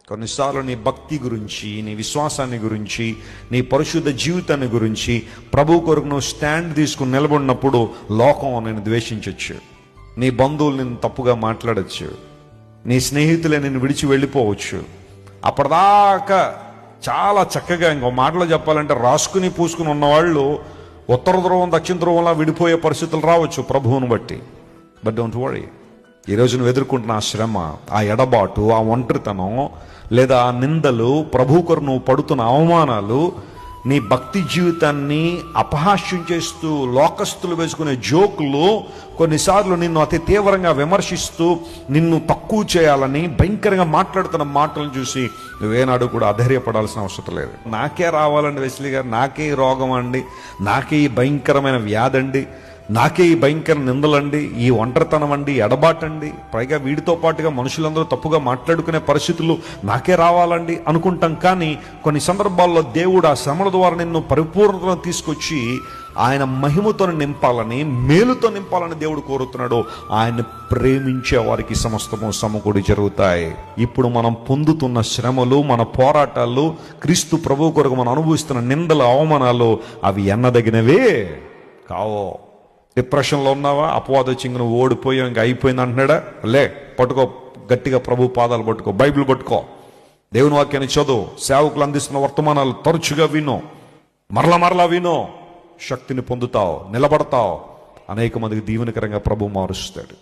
కొన్నిసార్లు నీ భక్తి గురించి, నీ విశ్వాసాన్ని గురించి, నీ పరిశుద్ధ జీవితాన్ని గురించి ప్రభు కొరకు నువ్వు స్టాండ్ తీసుకుని నిలబడినప్పుడు లోకం నిన్ను ద్వేషించవచ్చు, నీ బంధువులు నిన్ను తప్పుగా మాట్లాడచ్చు, నీ స్నేహితులే నిన్ను విడిచి వెళ్ళిపోవచ్చు. అప్పటిదాకా చాలా చక్కగా, ఇంకో మాటలో చెప్పాలంటే రాసుకుని పూసుకుని ఉన్నవాళ్ళు ఉత్తర ధ్రువం దక్షిణ ధ్రువంలా విడిపోయే పరిస్థితులు రావచ్చు ప్రభువును బట్టి. బట్ డోంట్ వరీ, ఈరోజు నువ్వు ఎదుర్కొంటున్న ఆ శ్రమ, ఆ ఎడబాటు, ఆ ఒంటరితనం, లేదా ఆ నిందలు, ప్రభు కొరకు నువ్వు పడుతున్న అవమానాలు నీ భక్తి జీవితాన్ని అపహాస్యం చేస్తూ, లోకస్తులు వేసుకునే జోకులు, కొన్నిసార్లు నిన్ను అతి తీవ్రంగా విమర్శిస్తూ నిన్ను తక్కువ చేయాలని భయంకరంగా మాట్లాడుతున్న మాటలను చూసి నువ్వేనాడు కూడా అధైర్యపడాల్సిన అవసరం లేదు. నాకే రావాలండి వెస్లీ గారు, నాకే ఈ రోగం అండి, నాకే ఈ భయంకరమైన వ్యాధి అండి, నాకే ఈ భయంకర నిందలండి, ఈ ఒంటరితనం అండి, ఎడబాటండి, పైగా వీడితో పాటుగా మనుషులందరూ తప్పుగా మాట్లాడుకునే పరిస్థితులు నాకే రావాలండి అనుకుంటాం. కానీ కొన్ని సందర్భాల్లో దేవుడు ఆ శ్రమల ద్వారా నిన్ను పరిపూర్ణతను తీసుకొచ్చి ఆయన మహిమతో నింపాలని, మేలుతో నింపాలని దేవుడు కోరుతున్నాడు. ఆయన ప్రేమించే వారికి సమస్తము సమకూడి జరుగుతాయి. ఇప్పుడు మనం పొందుతున్న శ్రమలు, మన పోరాటాలు, క్రీస్తు ప్రభు కొరకు మనం అనుభవిస్తున్న నిందలు, అవమానాలు అవి ఎన్నదగినవే కావో. డిప్రెషన్లో ఉన్నావా? అపవాద వచ్చి నువ్వు ఓడిపోయావు, ఇంకా అయిపోయింది అంటున్నాడా? లే, పట్టుకో, గట్టిగా ప్రభు పాదాలు పట్టుకో, బైబిల్ పట్టుకో, దేవుని వాక్యాన్ని చదువు, సేవకులు అందిస్తున్న వర్తమానాలు తరచుగా విను, మరలా విను, శక్తిని పొందుతావు, నిలబడతావు, అనేక మందికి దీవెనకరంగా ప్రభు మారుస్తాడు.